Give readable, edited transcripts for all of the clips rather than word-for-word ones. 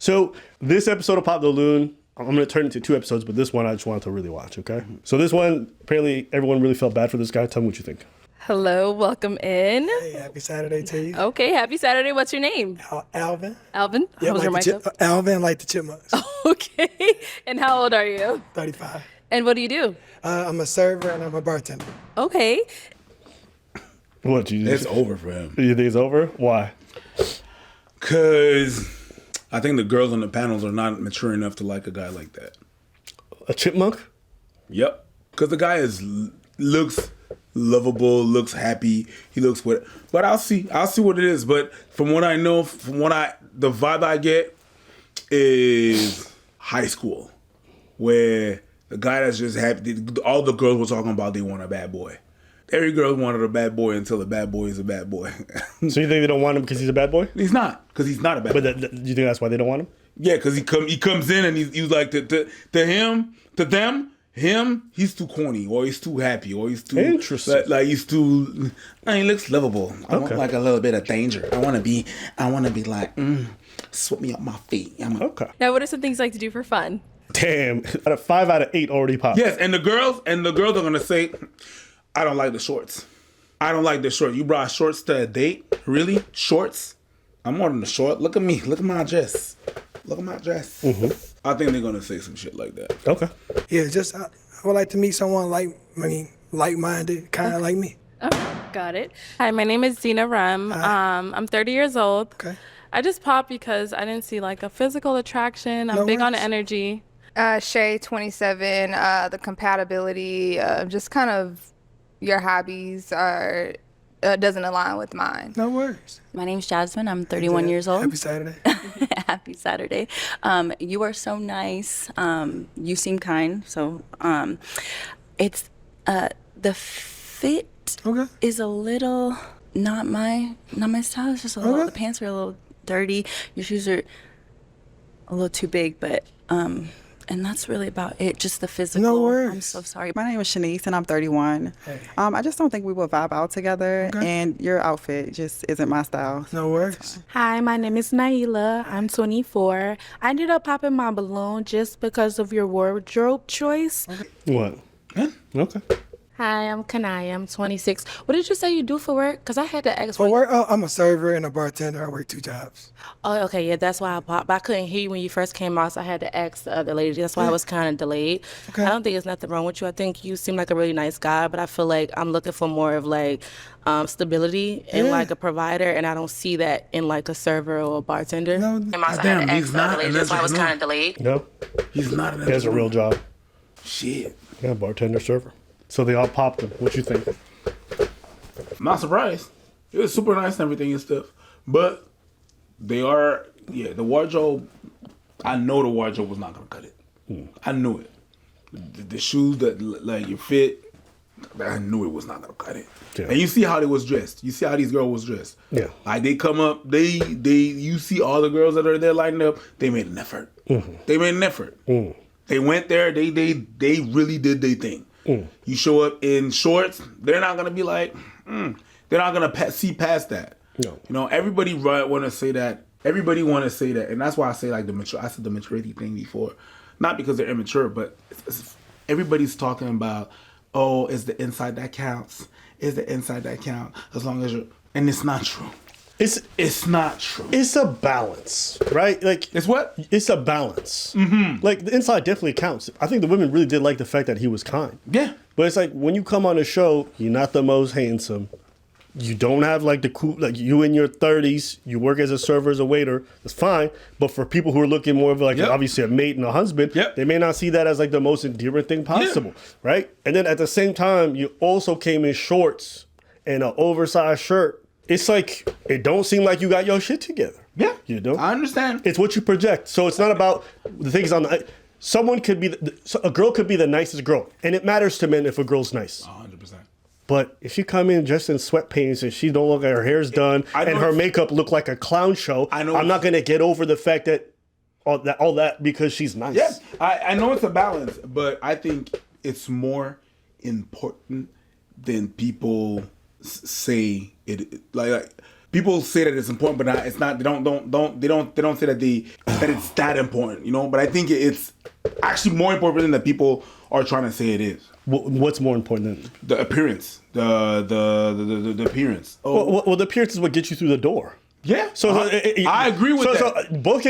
So this episode of Pop the Balloon, I'm going to turn it into 2 episodes, but this one I just wanted to really watch, okay? So this one, apparently everyone really felt bad for this guy. Tell me what you think. Hello, welcome in. Hey, happy Saturday to you. Okay, happy Saturday. What's your name? Alvin. Alvin? Yeah, How's your mic up? Alvin like the Chipmunks. Okay. And how old are you? 35. And what do you do? I'm a server and I'm a bartender. Okay. What, you It's over for him. You think it's over? Why? Because I think the girls on the panels are not mature enough to like a guy like that. A chipmunk? Yep. Because the guy looks lovable, looks happy. He looks what. But I'll see what it is. But from what I know, the vibe I get is high school, where the guy that's just happy. All the girls were talking about they want a bad boy. Every girl wanted a bad boy until the bad boy is a bad boy. So you think they don't want him because he's a bad boy? He's not, because he's not a bad boy. But you think that's why they don't want him? Yeah, because he comes in and he's like to them, he's too corny, or he's too happy, or he's too interesting. Like he's too. He looks lovable. I want Okay. like a little bit of danger. I want to be like, sweep me up my feet. Okay. Now, what are some things you like to do for fun? Damn. 5 out of 8 already popped. Yes, and the girls are gonna say, I don't like the shorts. I don't like the shorts. You brought shorts to a date? Really? Shorts? I'm more than the short. Look at me. Look at my dress. Look at my dress. Mm-hmm. I think they're gonna say some shit like that. Okay. Yeah, just I would like to meet someone like-minded, kind of like me. Okay, got it. Hi, my name is Zena Rem. I'm 30 years old. Okay. I just popped because I didn't see a physical attraction. I'm No big on worries. energy. Shay, 27, the compatibility, just kind of your hobbies are doesn't align with mine. No worries. My name's Jasmine. I'm 31 years old. Happy Saturday. Happy Saturday. You are so nice. You seem kind. So it's the fit Okay. is a little not my style. It's just a little. Okay. The pants are a little dirty. Your shoes are a little too big, but and that's really about it. Just the physical. No worries. I'm so sorry. My name is Shanice, and I'm 31. Hey. I just don't think we will vibe out together, Okay. and your outfit just isn't my style. No worries. Hi, my name is Naila. I'm 24. I ended up popping my balloon just because of your wardrobe choice. What? Okay. Hi, I'm Kanaya. I'm 26. What did you say you do for work? Because I had to ask. For work, I'm a server and a bartender. I work 2 jobs. Oh, okay. Yeah, that's why I popped. But I couldn't hear you when you first came out, so I had to ask the other lady. That's why I was kind of delayed. Okay. I don't think there's nothing wrong with you. I think you seem like a really nice guy, but I feel like I'm looking for more of stability and Yeah. a provider, and I don't see that in a server or a bartender. No, And I had Damn, to he's ask the other not. lady. And That's why I was no. kind of delayed. No? He's not an He has a real job. Shit. Yeah, bartender, server. So they all popped him. What you think? I'm not surprised. It was super nice and everything and stuff. But the wardrobe, I know the wardrobe was not going to cut it. I knew it. The shoes that, you fit, I knew it was not going to cut it. Yeah. And you see how they was dressed. You see how these girls was dressed. Yeah. They come up, you see all the girls that are there lining up, they made an effort. Mm-hmm. They made an effort. They went there, they really did their thing. You show up in shorts, they're not gonna be like, they're not gonna see past that. No. Everybody want to say that. Everybody want to say that, and that's why I say I said the maturity thing before, not because they're immature, but everybody's talking about, oh, it's the inside that counts. It's the inside that count. As long as and it's not true. It's not true. It's a balance, right? It's what? It's a balance. Mm-hmm. The inside definitely counts. I think the women really did like the fact that he was kind. Yeah. But it's when you come on a show, you're not the most handsome. You don't have the cool, you in your 30s, you work as a server, as a waiter, it's fine. But for people who are looking more of obviously a mate and a husband, they may not see that as the most endearing thing possible, right? And then at the same time, you also came in shorts and an oversized shirt. It's it don't seem like you got your shit together. Yeah. You know? I understand. It's what you project. So it's not about the things on the... Someone could be... a girl could be the nicest girl. And it matters to men if a girl's nice. 100%. But if she come in just in sweatpants and she don't look like her hair's done and her makeup look like a clown show, I'm not going to get over the fact that all that because she's nice. Yeah, I know it's a balance, but I think it's more important than people say it. people say that it's important, but not, it's not. They don't say that it's that important, you know. But I think it's actually more important than that people are trying to say it is. What's more important than the appearance? The appearance. Oh. Well, the appearance is what gets you through the door. Yeah. So I agree with that. So both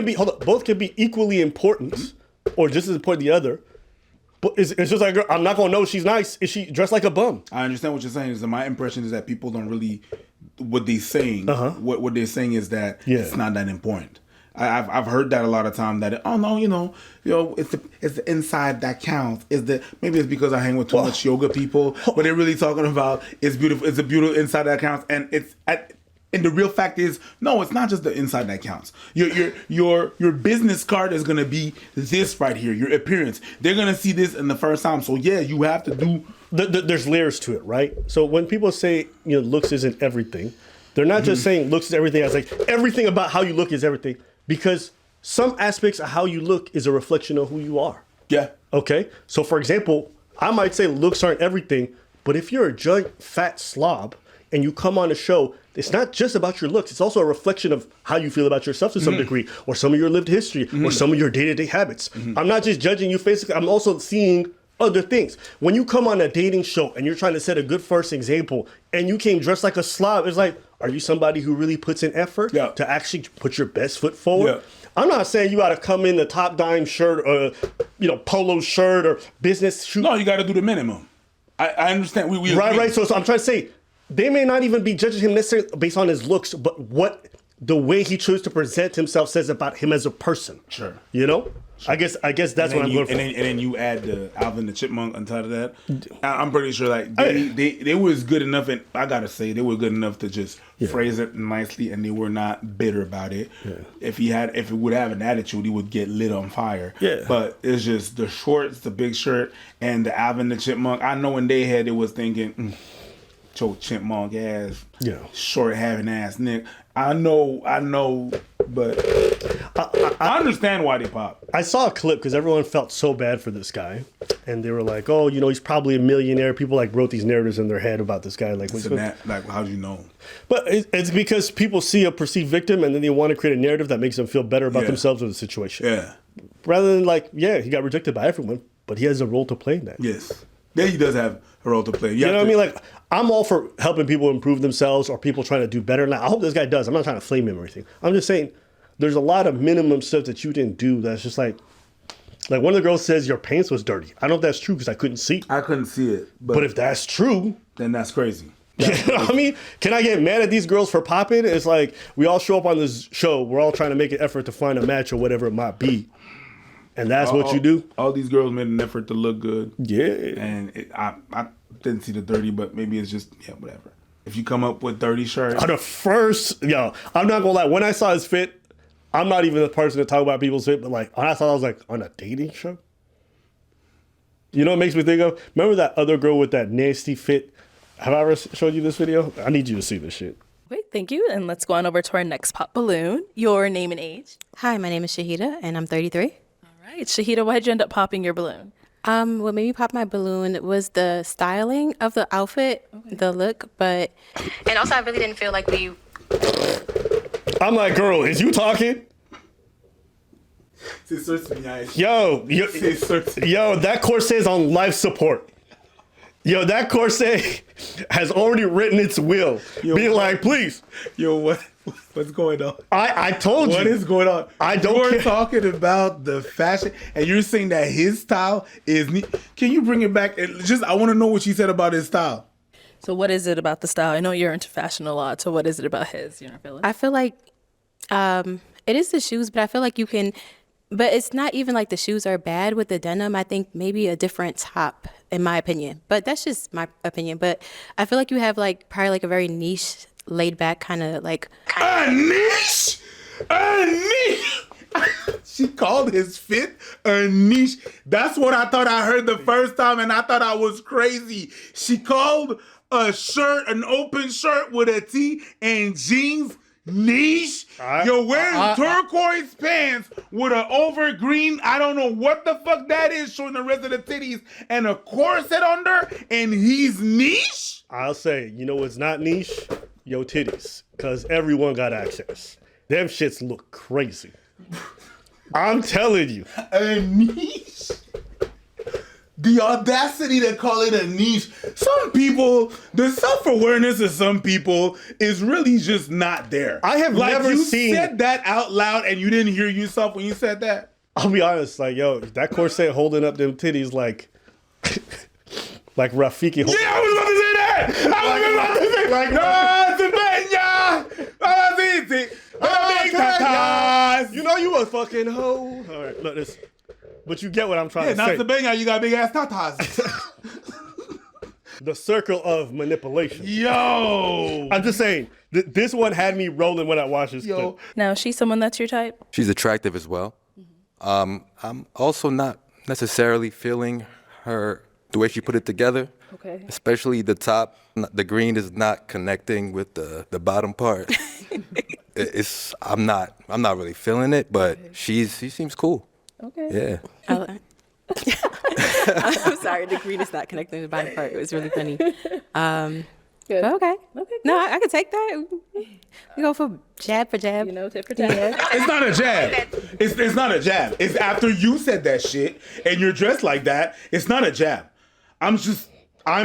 can be equally important, or just as important the other. But it's just like, I'm not gonna know she's nice. Is she dressed like a bum? I understand what you're saying. Is that my impression is that people don't really what they're saying. What they're saying is that it's not that important. I've heard that a lot of time. That it's the inside that counts. Maybe it's because I hang with too much yoga people, but they're really talking about it's beautiful. It's a beautiful inside that counts, and the real fact is, no, it's not just the inside that counts. Your business card is gonna be this right here. Your appearance. They're gonna see this in the first time. So yeah, you have to do. There's layers to it, right? So when people say looks isn't everything, they're not just saying looks is everything. As like everything about how you look is everything, because some aspects of how you look is a reflection of who you are. Yeah. Okay. So for example, I might say looks aren't everything, but if you're a giant fat slob and you come on a show, it's not just about your looks. It's also a reflection of how you feel about yourself to some degree, or some of your lived history, or some of your day-to-day habits. I'm not just judging you physically. I'm also seeing other things. When you come on a dating show and you're trying to set a good first example and you came dressed like a slob, it's like, are you somebody who really puts in effort to actually put your best foot forward? Yeah. I'm not saying you got to come in the top dime shirt or, polo shirt or business shoe. No, you got to do the minimum. I understand. We right. So I'm trying to say, they may not even be judging him necessarily based on his looks, but what the way he chose to present himself says about him as a person. Sure. Sure. I guess that's what I'm going for. And then you add the Alvin the Chipmunk on top of that. I'm pretty sure they was good enough, and I gotta say they were good enough to just phrase it nicely, and they were not bitter about it. Yeah. If he would have an attitude, he would get lit on fire. Yeah. But it's just the shorts, the big shirt, and the Alvin the Chipmunk. I know in their head it was thinking, "Cho chipmunk ass, short having ass Nick." I know, but I understand why they pop. I saw a clip because everyone felt so bad for this guy, and they were like, "Oh, he's probably a millionaire." People wrote these narratives in their head about this guy. Like, how do you know? But it's because people see a perceived victim, and then they want to create a narrative that makes them feel better about themselves or the situation. Yeah. Rather than he got rejected by everyone, but he has a role to play in that. Yes. Yeah, he does have a role to play. You know what I mean? Like, I'm all for helping people improve themselves or people trying to do better. Now, I hope this guy does. I'm not trying to flame him or anything. I'm just saying there's a lot of minimum stuff that you didn't do that's just like one of the girls says your pants was dirty. I don't know if that's true because I couldn't see. I couldn't see it. But if that's true, then that's crazy. You know what I mean? Can I get mad at these girls for popping? It's like we all show up on this show. We're all trying to make an effort to find a match or whatever it might be. And that's what you do? All these girls made an effort to look good. Yeah. And I didn't see the dirty, but maybe it's just, whatever. If you come up with dirty shirts. I'm not going to lie. When I saw his fit, I'm not even the person to talk about people's fit, but when I saw it, I was like, on a dating show? You know what it makes me think of? Remember that other girl with that nasty fit? Have I ever showed you this video? I need you to see this shit. Wait, thank you. And let's go on over to our next pop balloon. Your name and age. Hi, my name is Shahida, and I'm 33. All right, Shahida, why did you end up popping your balloon? What made me pop my balloon was the styling of the outfit, the look, and also I really didn't feel like we... I'm like, girl, is you talking? Yo, that corset is on life support. Yo, that corset has already written its will. Being like, please. Yo, what's going on? I told you. What is going on? I don't care. You're talking about the fashion, and you're saying that his style is neat. Can you bring it back? I want to know what you said about his style. So what is it about the style? I know you're into fashion a lot, so what is it about his? I feel like it is the shoes, but I feel like you can... But it's not even like the shoes are bad with the denim. I think maybe a different top, in my opinion. But that's just my opinion. But I feel like you have probably a very niche, laid back kind of like... A niche? A niche? She called his fit a niche. That's what I thought I heard the first time, and I thought I was crazy. She called a shirt, an open shirt with a tee and jeans, niche. You're wearing turquoise pants with an over green, I don't know what the fuck that is, showing the rest of the titties, and a corset under, and he's niche? I'll say, what's not niche? your titties, because everyone got access. Them shits look crazy. I'm telling you. A niche? The audacity to call it a niche. Some people, the self-awareness of some people is really just not there. I have never seen... You said that out loud and you didn't hear yourself when you said that? I'll be honest, like, yo, that corset holding up them titties like... like Rafiki. Yeah, I was about to say that! I was about to say, like, you know you a fucking hoe. All right, look, this... But you get what I'm trying to say. Not Sabena, you got big ass tatas. The circle of manipulation. Yo! I'm just saying, this one had me rolling when I watched this clip. Now, she's someone that's your type? She's attractive as well. I'm also not necessarily feeling the way she put it together. Okay. Especially the top, the green is not connecting with the bottom part. I'm not really feeling it, but she seems cool. Okay. Yeah. I'm sorry, the green is not connecting to the bottom part. It was really funny. Good. Okay. Good. No, I can take that. We go for jab for jab. You know, tip for tat. It's not a jab. It's not a jab. It's after you said that shit and you're dressed like that. It's not a jab. I'm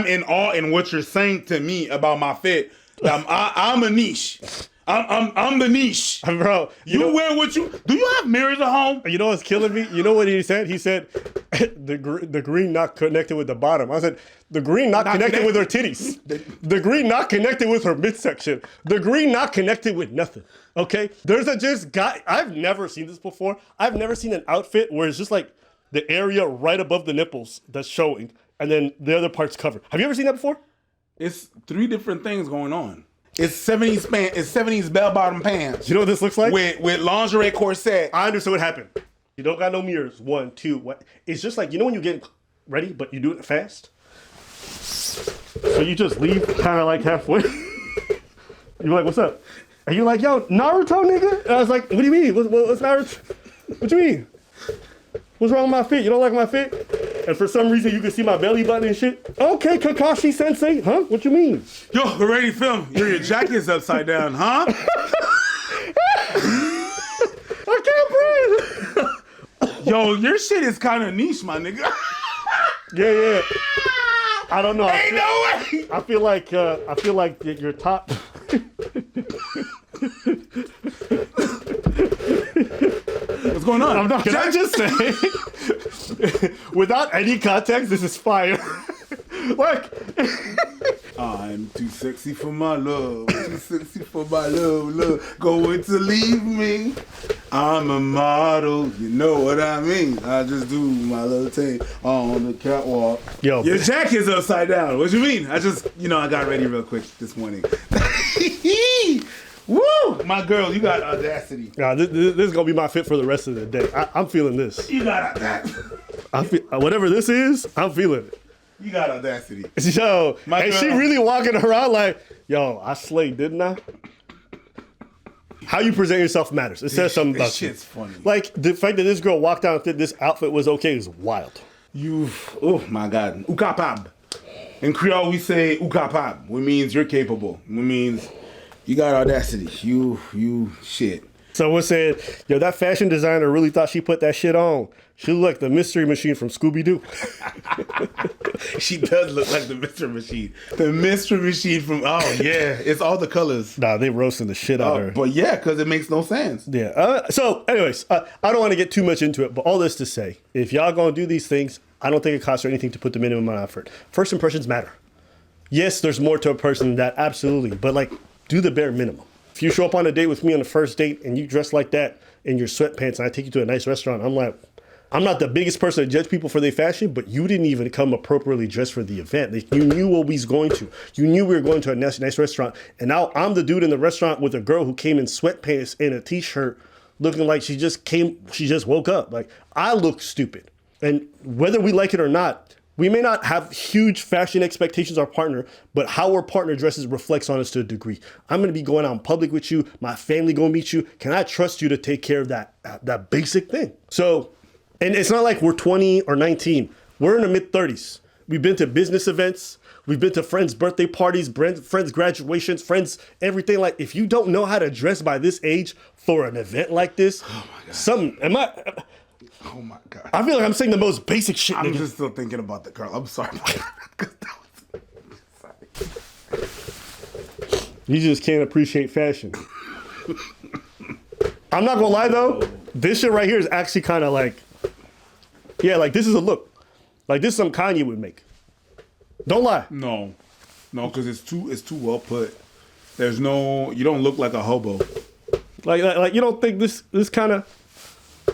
in awe in what you're saying to me about my fit. I'm a niche. I'm the niche, bro. Do you have mirrors at home? You know what's killing me? You know what he said? He said the green not connected with the bottom. I said the green not connected with her titties. The green not connected with her midsection. The green not connected with nothing. Okay, there's guy. I've never seen this before. I've never seen an outfit where it's just like the area right above the nipples that's showing, and then the other part's covered. Have you ever seen that before? It's three different things going on. It's 70s pants. It's 70s bell-bottom pants. You know what this looks like? With lingerie corset. I understand what happened. You don't got no mirrors. 1, 2. What? It's just like, you know when you get ready, but you do it fast? So you just leave kind of like halfway. You're like, what's up? And you're like, yo, Naruto, nigga? And I was like, what do you mean? What's Naruto? What you mean? What's wrong with my fit? You don't like my fit? And for some reason, you can see my belly button and shit. Okay, Kakashi Sensei. Huh? What you mean? Yo, we're ready to film. Your jacket's upside down, huh? I can't breathe. Yo, your shit is kind of niche, my nigga. Yeah. I don't know. Ain't no way. I feel like your top. What's going on? Can I just say, without any context, this is fire. Like, I'm too sexy for my love. Too sexy for my love. Going to leave me. I'm a model. You know what I mean. I just do my little thing on the catwalk. Yo, your jacket's upside down. What you mean? I got ready real quick this morning. Woo! My girl, you got audacity. Nah, this is gonna be my fit for the rest of the day. I'm feeling this. You got that. Whatever this is, I'm feeling it. You got audacity. Yo, and she really walking around like, yo, I slayed, didn't I? How you present yourself matters. It says something about you. Shit's funny. Like, the fact that this girl walked down and said this outfit was okay is wild. Oh my God. Ukapab. In Creole, we say ukapab, which means you're capable. Which means you got audacity. You shit. Someone said, yo, that fashion designer really thought she put that shit on. She looked like the mystery machine from Scooby-Doo. She does look like the mystery machine. The mystery machine from, oh yeah, it's all the colors. Nah, they roasting the shit out of her. But yeah, because it makes no sense. Yeah. So anyways, I don't want to get too much into it, but all this to say, if y'all gonna do these things, I don't think it costs her anything to put the minimum amount of effort. First impressions matter. Yes, there's more to a person than that, absolutely. But like, do the bare minimum. If you show up on a date with me on the first date and you dress like that in your sweatpants and I take you to a nice restaurant, I'm like, I'm not the biggest person to judge people for their fashion, but you didn't even come appropriately dressed for the event. Like, you knew what we was going to. You knew we were going to a nice restaurant. And now I'm the dude in the restaurant with a girl who came in sweatpants and a t-shirt looking like she just woke up. Like, I look stupid. And whether we like it or not, we may not have huge fashion expectations of our partner, but how our partner dresses reflects on us to a degree. I'm going to be going out in public with you. My family going to meet you. Can I trust you to take care of that basic thing? So, and it's not like we're 20 or 19. We're in the mid-30s. We've been to business events. We've been to friends' birthday parties, friends' graduations, friends, everything. Like, if you don't know how to dress by this age for an event like this, Oh my God. I feel like I'm saying the most basic shit. I'm nigga. just still thinking about the girl. I'm sorry. You just can't appreciate fashion. I'm not gonna lie though, this shit right here is actually kind of like, yeah, like this is a look. Like this is something Kanye would make. Don't lie. No, because it's too well put. There's no, you don't look like a hobo. Like you don't think this kind of.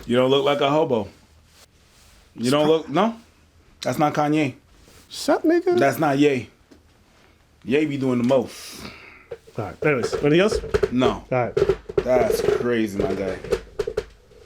You don't look like a hobo. You don't look, no. That's not Kanye. Shut nigga. That's not Ye. Ye be doing the most. All right. Anyways, anything else? No. All right. That's crazy, my guy.